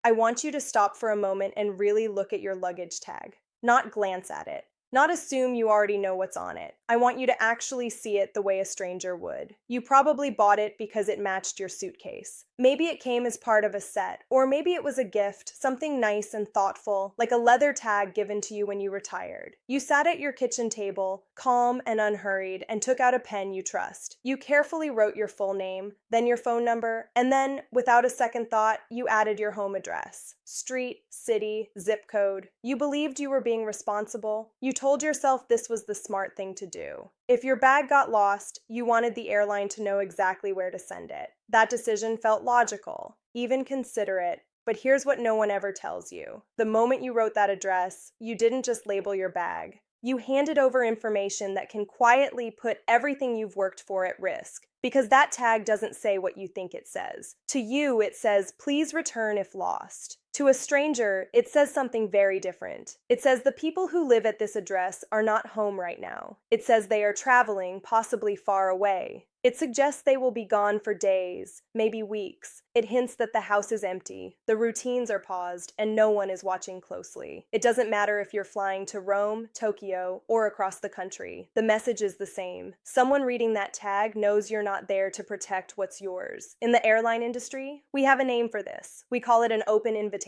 I want you to stop for a moment and really look at your luggage tag, not glance at it. Not assume you already know what's on it. I want you to actually see it the way a stranger would. You probably bought it because it matched your suitcase. Maybe it came as part of a set, or maybe it was a gift, something nice and thoughtful, like a leather tag given to you when you retired. You sat at your kitchen table, calm and unhurried, and took out a pen you trust. You carefully wrote your full name, then your phone number, and then, without a second thought, you added your home address. Street, city, zip code. You believed you were being responsible. You told yourself this was the smart thing to do. If your bag got lost, you wanted the airline to know exactly where to send it. That decision felt logical, even considerate, but here's what no one ever tells you. The moment you wrote that address, you didn't just label your bag. You handed over information that can quietly put everything you've worked for at risk, because that tag doesn't say what you think it says. To you, it says, "Please return if lost." To a stranger, it says something very different. It says the people who live at this address are not home right now. It says they are traveling, possibly far away. It suggests they will be gone for days, maybe weeks. It hints that the house is empty, the routines are paused, and no one is watching closely. It doesn't matter if you're flying to Rome, Tokyo, or across the country. The message is the same. Someone reading that tag knows you're not there to protect what's yours. In the airline industry, we have a name for this. We call it an open invitation.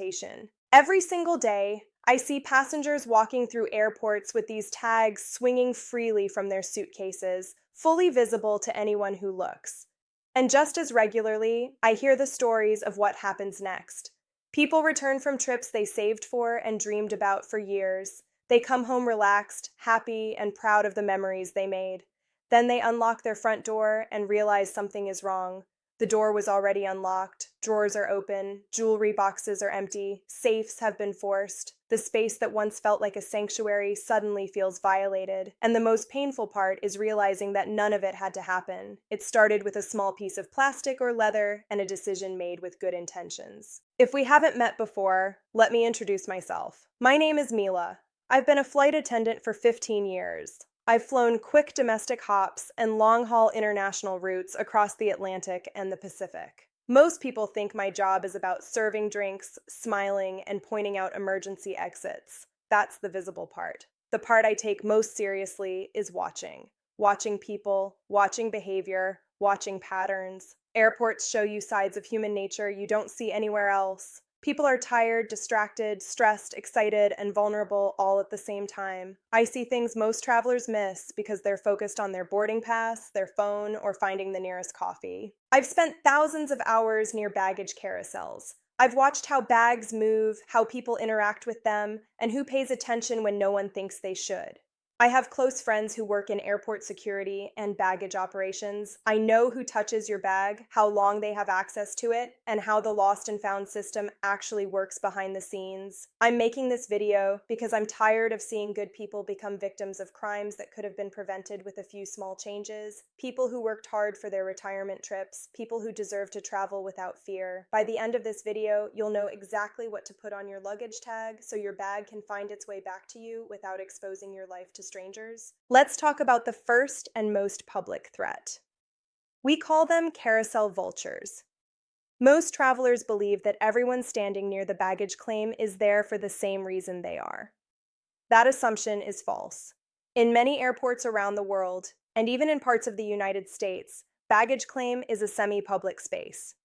Every single day, I see passengers walking through airports with these tags swinging freely from their suitcases, fully visible to anyone who looks. And just as regularly, I hear the stories of what happens next. People return from trips they saved for and dreamed about for years. They come home relaxed, happy, and proud of the memories they made. Then they unlock their front door and realize something is wrong. The door was already unlocked, drawers are open, jewelry boxes are empty, safes have been forced. The space that once felt like a sanctuary suddenly feels violated. And the most painful part is realizing that none of it had to happen. It started with a small piece of plastic or leather and a decision made with good intentions. If we haven't met before, let me introduce myself. My name is Mila. I've been a flight attendant for 15 years. I've flown quick domestic hops and long-haul international routes across the Atlantic and the Pacific. Most people think my job is about serving drinks, smiling, and pointing out emergency exits. That's the visible part. The part I take most seriously is watching. Watching people, watching behavior, watching patterns. Airports show you sides of human nature you don't see anywhere else. People are tired, distracted, stressed, excited, and vulnerable all at the same time. I see things most travelers miss because they're focused on their boarding pass, their phone, or finding the nearest coffee. I've spent thousands of hours near baggage carousels. I've watched how bags move, how people interact with them, and who pays attention when no one thinks they should. I have close friends who work in airport security and baggage operations. I know who touches your bag, how long they have access to it, and how the lost and found system actually works behind the scenes. I'm making this video because I'm tired of seeing good people become victims of crimes that could have been prevented with a few small changes. People who worked hard for their retirement trips, people who deserve to travel without fear. By the end of this video, you'll know exactly what to put on your luggage tag so your bag can find its way back to you without exposing your life to strangers. Let's talk about the first and most public threat. We call them carousel vultures. Most travelers believe that everyone standing near the baggage claim is there for the same reason they are. That assumption is false. In many airports around the world, and even in parts of the United States, baggage claim is a semi-public space.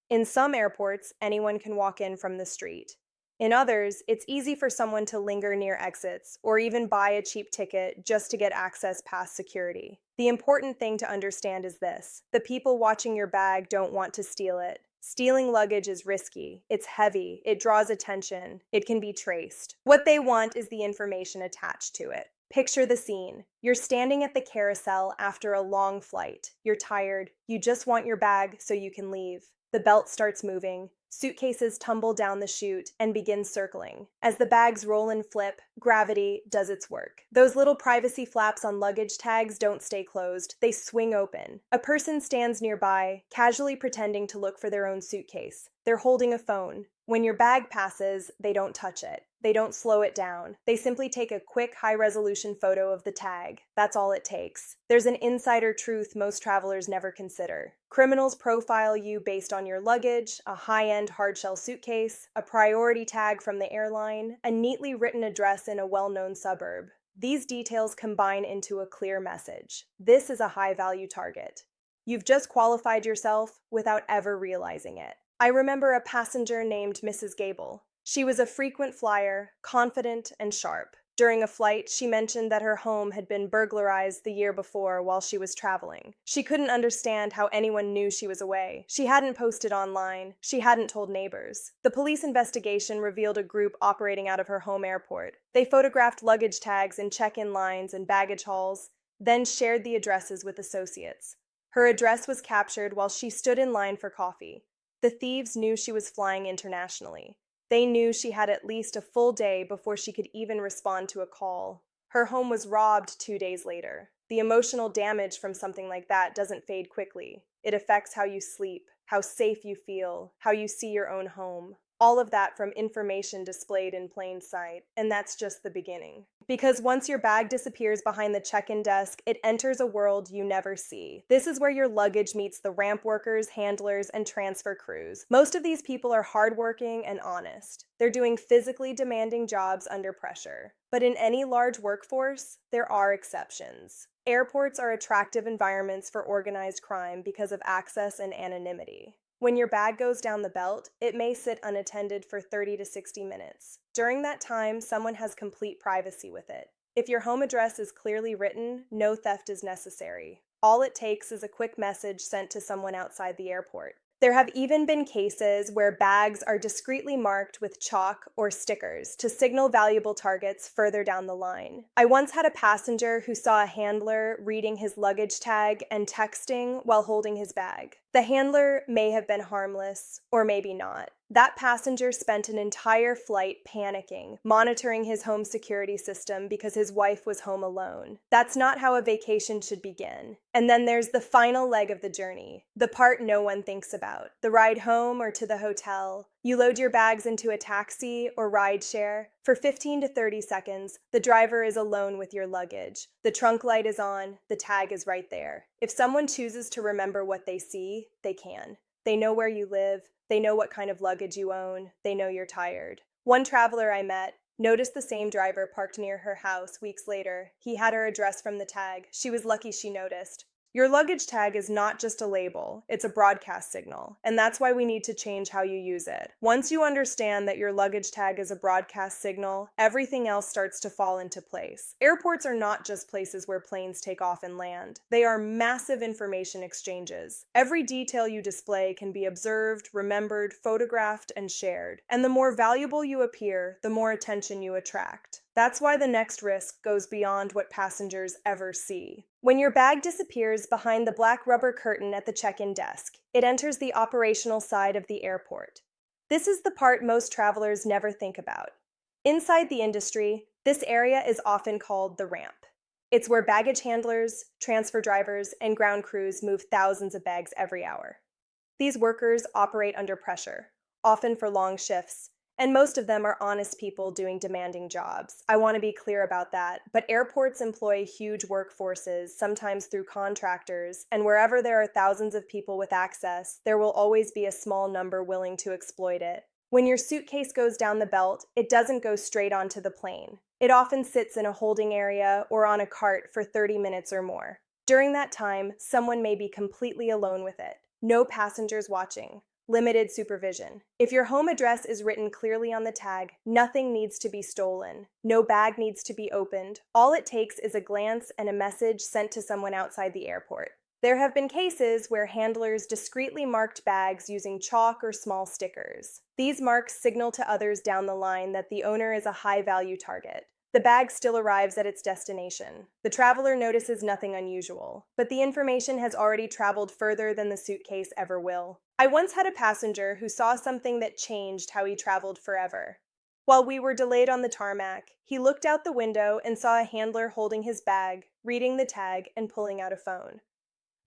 In some airports, anyone can walk in from the street. In others, it's easy for someone to linger near exits or even buy a cheap ticket just to get access past security. The important thing to understand is this: the people watching your bag don't want to steal it. Stealing luggage is risky, it's heavy, it draws attention, it can be traced. What they want is the information attached to it. Picture the scene. You're standing at the carousel after a long flight. You're tired. You just want your bag so you can leave. The belt starts moving. Suitcases tumble down the chute and begin circling. As the bags roll and flip, gravity does its work. Those little privacy flaps on luggage tags don't stay closed, they swing open. A person stands nearby, casually pretending to look for their own suitcase. They're holding a phone. When your bag passes, they don't touch it. They don't slow it down. They simply take a quick, high-resolution photo of the tag. That's all it takes. There's an insider truth most travelers never consider. Criminals profile you based on your luggage, a high-end hard-shell suitcase, a priority tag from the airline, a neatly written address in a well-known suburb. These details combine into a clear message. This is a high-value target. You've just qualified yourself without ever realizing it. I remember a passenger named Mrs. Gable. She was a frequent flyer, confident and sharp. During a flight, she mentioned that her home had been burglarized the year before while she was traveling. She couldn't understand how anyone knew she was away. She hadn't posted online. She hadn't told neighbors. The police investigation revealed a group operating out of her home airport. They photographed luggage tags in check-in lines and baggage halls, then shared the addresses with associates. Her address was captured while she stood in line for coffee. The thieves knew she was flying internationally. They knew she had at least a full day before she could even respond to a call. Her home was robbed 2 days later. The emotional damage from something like that doesn't fade quickly. It affects how you sleep, how safe you feel, how you see your own home. All of that from information displayed in plain sight, and that's just the beginning. Because once your bag disappears behind the check-in desk, it enters a world you never see. This is where your luggage meets the ramp workers, handlers, and transfer crews. Most of these people are hardworking and honest. They're doing physically demanding jobs under pressure. But in any large workforce, there are exceptions. Airports are attractive environments for organized crime because of access and anonymity. When your bag goes down the belt, it may sit unattended for 30 to 60 minutes. During that time, someone has complete privacy with it. If your home address is clearly written, no theft is necessary. All it takes is a quick message sent to someone outside the airport. There have even been cases where bags are discreetly marked with chalk or stickers to signal valuable targets further down the line. I once had a passenger who saw a handler reading his luggage tag and texting while holding his bag. The handler may have been harmless, or maybe not. That passenger spent an entire flight panicking, monitoring his home security system because his wife was home alone. That's not how a vacation should begin. And then there's the final leg of the journey, the part no one thinks about. The ride home or to the hotel. You load your bags into a taxi or rideshare. For 15 to 30 seconds, the driver is alone with your luggage. The trunk light is on, the tag is right there. If someone chooses to remember what they see, they can. They know where you live. They know what kind of luggage you own. They know you're tired. One traveler I met noticed the same driver parked near her house weeks later. He had her address from the tag. She was lucky she noticed. Your luggage tag is not just a label, it's a broadcast signal, and that's why we need to change how you use it. Once you understand that your luggage tag is a broadcast signal, everything else starts to fall into place. Airports are not just places where planes take off and land. They are massive information exchanges. Every detail you display can be observed, remembered, photographed, and shared. And the more valuable you appear, the more attention you attract. That's why the next risk goes beyond what passengers ever see. When your bag disappears behind the black rubber curtain at the check-in desk, it enters the operational side of the airport. This is the part most travelers never think about. Inside the industry, this area is often called the ramp. It's where baggage handlers, transfer drivers, and ground crews move thousands of bags every hour. These workers operate under pressure, often for long shifts, and most of them are honest people doing demanding jobs. I want to be clear about that, but airports employ huge workforces, sometimes through contractors, and wherever there are thousands of people with access, there will always be a small number willing to exploit it. When your suitcase goes down the belt, it doesn't go straight onto the plane. It often sits in a holding area or on a cart for 30 minutes or more. During that time, someone may be completely alone with it. No passengers watching. Limited supervision. If your home address is written clearly on the tag, nothing needs to be stolen. No bag needs to be opened. All it takes is a glance and a message sent to someone outside the airport. There have been cases where handlers discreetly marked bags using chalk or small stickers. These marks signal to others down the line that the owner is a high-value target. The bag still arrives at its destination. The traveler notices nothing unusual, but the information has already traveled further than the suitcase ever will. I once had a passenger who saw something that changed how he traveled forever. While we were delayed on the tarmac, he looked out the window and saw a handler holding his bag, reading the tag, and pulling out a phone.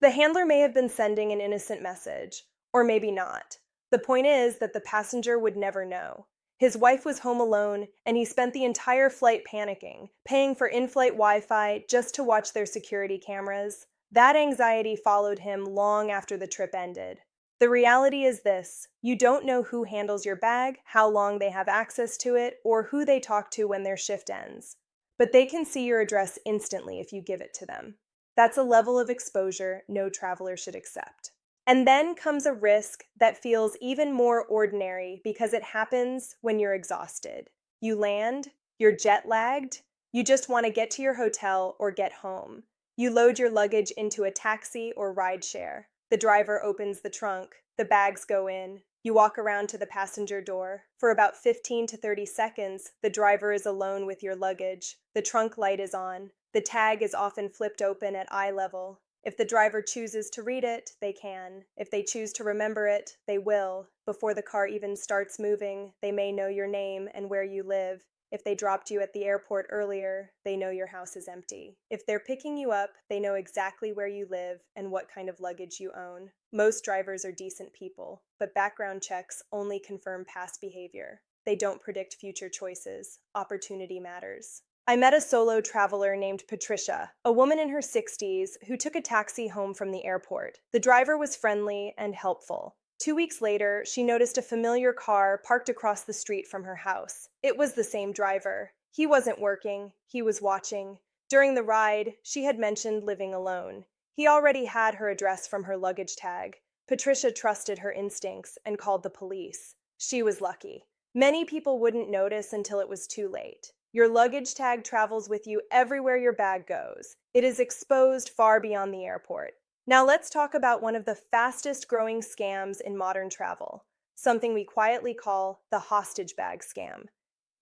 The handler may have been sending an innocent message, or maybe not. The point is that the passenger would never know. His wife was home alone, and he spent the entire flight panicking, paying for in-flight Wi-Fi just to watch their security cameras. That anxiety followed him long after the trip ended. The reality is this: you don't know who handles your bag, how long they have access to it, or who they talk to when their shift ends. But they can see your address instantly if you give it to them. That's a level of exposure no traveler should accept. And then comes a risk that feels even more ordinary because it happens when you're exhausted. You land, you're jet lagged, you just want to get to your hotel or get home. You load your luggage into a taxi or rideshare. The driver opens the trunk, the bags go in. You walk around to the passenger door. For about 15 to 30 seconds, the driver is alone with your luggage. The trunk light is on. The tag is often flipped open at eye level. If the driver chooses to read it, they can. If they choose to remember it, they will. Before the car even starts moving, they may know your name and where you live. If they dropped you at the airport earlier, they know your house is empty. If they're picking you up, they know exactly where you live and what kind of luggage you own. Most drivers are decent people, but background checks only confirm past behavior. They don't predict future choices. Opportunity matters. I met a solo traveler named Patricia, a woman in her 60s who took a taxi home from the airport. The driver was friendly and helpful. 2 weeks later, she noticed a familiar car parked across the street from her house. It was the same driver. He wasn't working, he was watching. During the ride, she had mentioned living alone. He already had her address from her luggage tag. Patricia trusted her instincts and called the police. She was lucky. Many people wouldn't notice until it was too late. Your luggage tag travels with you everywhere your bag goes. It is exposed far beyond the airport. Now let's talk about one of the fastest growing scams in modern travel, something we quietly call the hostage bag scam.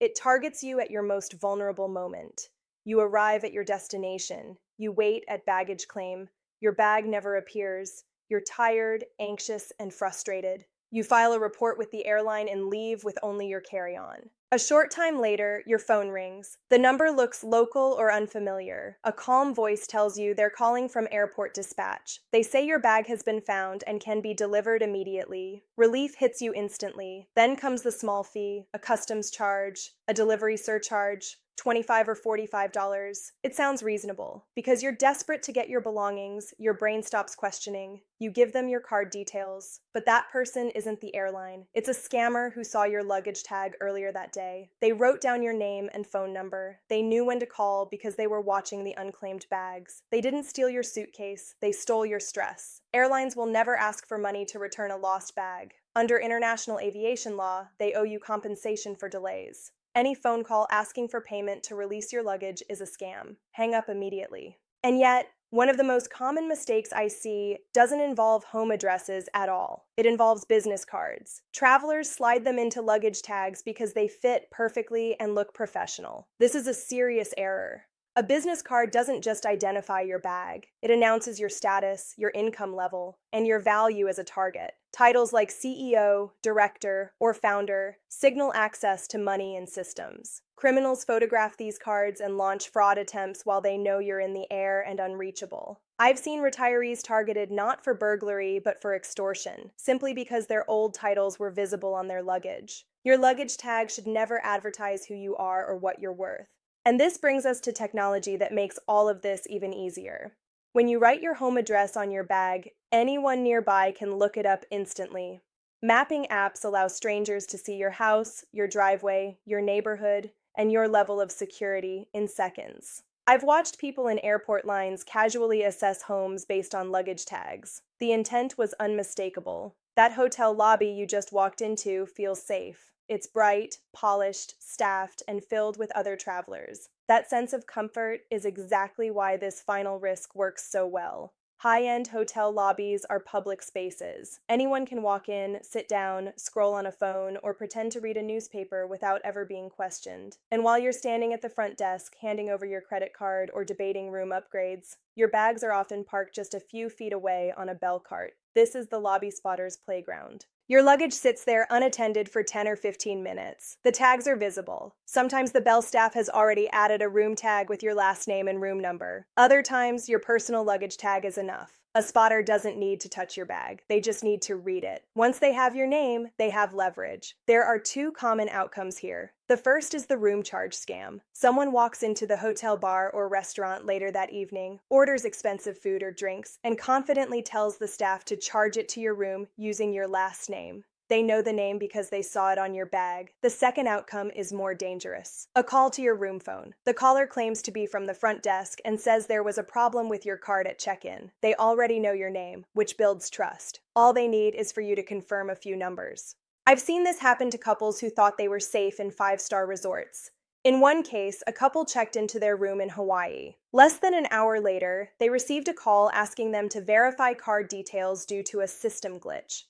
It targets you at your most vulnerable moment. You arrive at your destination. You wait at baggage claim. Your bag never appears. You're tired, anxious, and frustrated. You file a report with the airline and leave with only your carry-on. A short time later, your phone rings. The number looks local or unfamiliar. A calm voice tells you they're calling from airport dispatch. They say your bag has been found and can be delivered immediately. Relief hits you instantly. Then comes the small fee, a customs charge, a delivery surcharge, $25 or $45. It sounds reasonable. Because you're desperate to get your belongings, your brain stops questioning. You give them your card details. But that person isn't the airline. It's a scammer who saw your luggage tag earlier that day. They wrote down your name and phone number. They knew when to call because they were watching the unclaimed bags. They didn't steal your suitcase. They stole your stress. Airlines will never ask for money to return a lost bag. Under international aviation law, they owe you compensation for delays. Any phone call asking for payment to release your luggage is a scam. Hang up immediately. And yet, one of the most common mistakes I see doesn't involve home addresses at all. It involves business cards. Travelers slide them into luggage tags because they fit perfectly and look professional. This is a serious error. A business card doesn't just identify your bag. It announces your status, your income level, and your value as a target. Titles like CEO, director, or founder signal access to money and systems. Criminals photograph these cards and launch fraud attempts while they know you're in the air and unreachable. I've seen retirees targeted not for burglary but for extortion, simply because their old titles were visible on their luggage. Your luggage tag should never advertise who you are or what you're worth. And this brings us to technology that makes all of this even easier. When you write your home address on your bag, anyone nearby can look it up instantly. Mapping apps allow strangers to see your house, your driveway, your neighborhood, and your level of security in seconds. I've watched people in airport lines casually assess homes based on luggage tags. The intent was unmistakable. That hotel lobby you just walked into feels safe. It's bright, polished, staffed, and filled with other travelers. That sense of comfort is exactly why this final risk works so well. High-end hotel lobbies are public spaces. Anyone can walk in, sit down, scroll on a phone, or pretend to read a newspaper without ever being questioned. And while you're standing at the front desk, handing over your credit card or debating room upgrades, your bags are often parked just a few feet away on a bell cart. This is the lobby spotter's playground. Your luggage sits there unattended for 10 or 15 minutes. The tags are visible. Sometimes the bell staff has already added a room tag with your last name and room number. Other times, your personal luggage tag is enough. A spotter doesn't need to touch your bag. They just need to read it. Once they have your name, they have leverage. There are two common outcomes here. The first is the room charge scam. Someone walks into the hotel bar or restaurant later that evening, orders expensive food or drinks, and confidently tells the staff to charge it to your room using your last name. They know the name because they saw it on your bag. The second outcome is more dangerous. A call to your room phone. The caller claims to be from the front desk and says there was a problem with your card at check-in. They already know your name, which builds trust. All they need is for you to confirm a few numbers. I've seen this happen to couples who thought they were safe in five-star resorts. In one case, a couple checked into their room in Hawaii. Less than an hour later, they received a call asking them to verify card details due to a system glitch.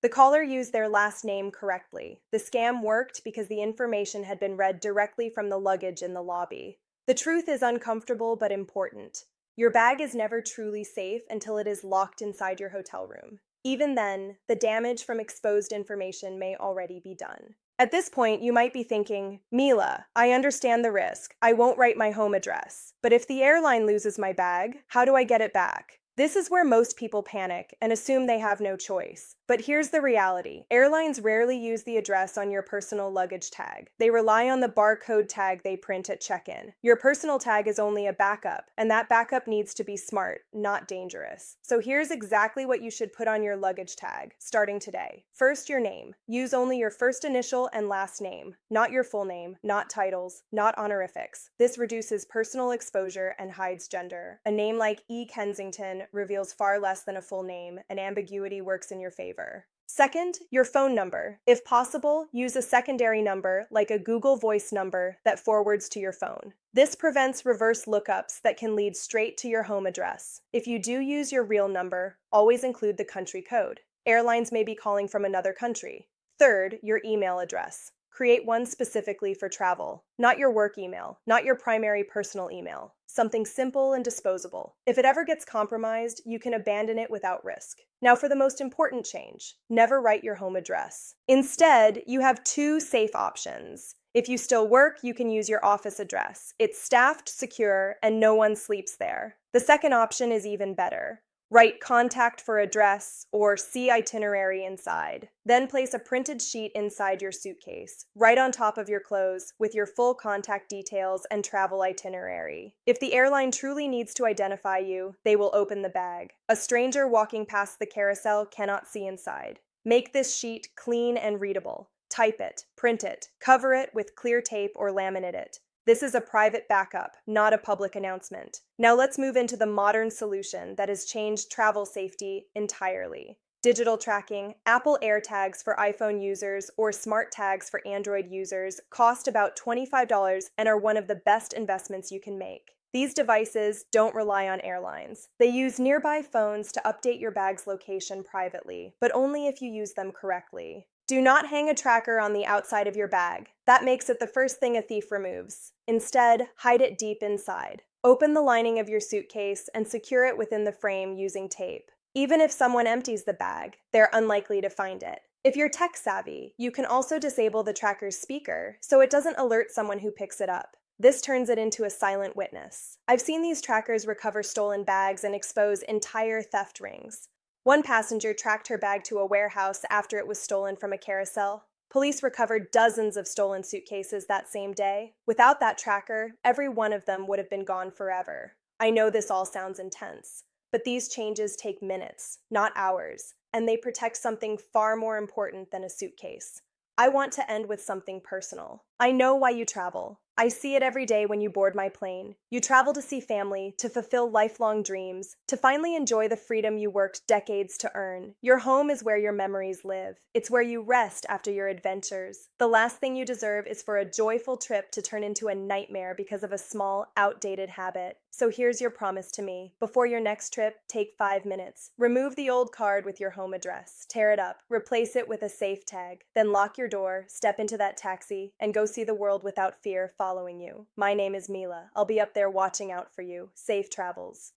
The caller used their last name correctly. The scam worked because the information had been read directly from the luggage in the lobby. The truth is uncomfortable but important. Your bag is never truly safe until it is locked inside your hotel room. Even then, the damage from exposed information may already be done. At this point, you might be thinking, Mila, I understand the risk. I won't write my home address. But if the airline loses my bag, how do I get it back? This is where most people panic and assume they have no choice. But here's the reality. Airlines rarely use the address on your personal luggage tag. They rely on the barcode tag they print at check-in. Your personal tag is only a backup, and that backup needs to be smart, not dangerous. So here's exactly what you should put on your luggage tag, starting today. First, your name. Use only your first initial and last name, not your full name, not titles, not honorifics. This reduces personal exposure and hides gender. A name like E. Kensington reveals far less than a full name, and ambiguity works in your favor. Second, your phone number. If possible, use a secondary number like a Google Voice number that forwards to your phone. This prevents reverse lookups that can lead straight to your home address. If you do use your real number, always include the country code. Airlines may be calling from another country. Third, your email address. Create one specifically for travel, not your work email, not your primary personal email. Something simple and disposable. If it ever gets compromised, you can abandon it without risk. Now for the most important change, never write your home address. Instead, you have two safe options. If you still work, you can use your office address. It's staffed, secure, and no one sleeps there. The second option is even better. Write contact for address or see itinerary inside. Then place a printed sheet inside your suitcase, right on top of your clothes, with your full contact details and travel itinerary. If the airline truly needs to identify you, they will open the bag. A stranger walking past the carousel cannot see inside. Make this sheet clean and readable. Type it, print it, cover it with clear tape or laminate it. This is a private backup, not a public announcement. Now let's move into the modern solution that has changed travel safety entirely. Digital tracking, Apple AirTags for iPhone users, or smart tags for Android users cost about $25 and are one of the best investments you can make. These devices don't rely on airlines. They use nearby phones to update your bag's location privately, but only if you use them correctly. Do not hang a tracker on the outside of your bag. That makes it the first thing a thief removes. Instead, hide it deep inside. Open the lining of your suitcase and secure it within the frame using tape. Even if someone empties the bag, they're unlikely to find it. If you're tech savvy, you can also disable the tracker's speaker so it doesn't alert someone who picks it up. This turns it into a silent witness. I've seen these trackers recover stolen bags and expose entire theft rings. One passenger tracked her bag to a warehouse after it was stolen from a carousel. Police recovered dozens of stolen suitcases that same day. Without that tracker, every one of them would have been gone forever. I know this all sounds intense, but these changes take minutes, not hours, and they protect something far more important than a suitcase. I want to end with something personal. I know why you travel. I see it every day when you board my plane. You travel to see family, to fulfill lifelong dreams, to finally enjoy the freedom you worked decades to earn. Your home is where your memories live. It's where you rest after your adventures. The last thing you deserve is for a joyful trip to turn into a nightmare because of a small, outdated habit. So here's your promise to me. Before your next trip, take 5 minutes. Remove the old card with your home address. Tear it up. Replace it with a safe tag. Then lock your door, step into that taxi, and go see the world without fear following you. My name is Mila. I'll be up there watching out for you. Safe travels.